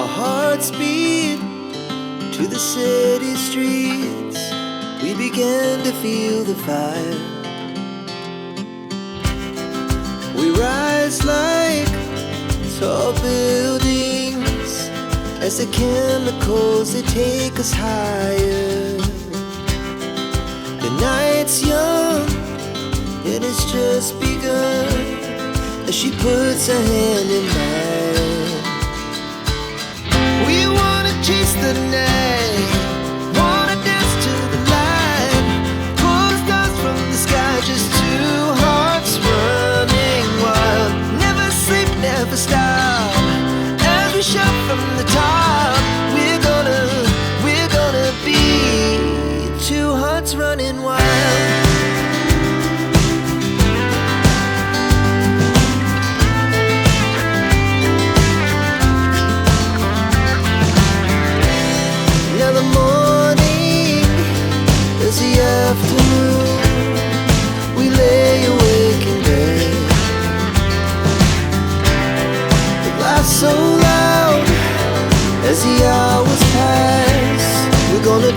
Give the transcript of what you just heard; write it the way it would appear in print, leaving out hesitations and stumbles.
Our hearts beat to the city streets. We began to feel the fire. We rise like tall buildings as the chemicals, they take us higher. The night's young, it has just begun, as she puts her hand in mine. We wanna chase the night, wanna dance to the light, pull the stars from the sky, just two hearts running wild. Never sleep, never stop, as we shout from the top. We're gonna be two hearts running wild. Now the morning is the afternoon. We lay awake in bed. The laughs so loud as the hours pass. We're gonna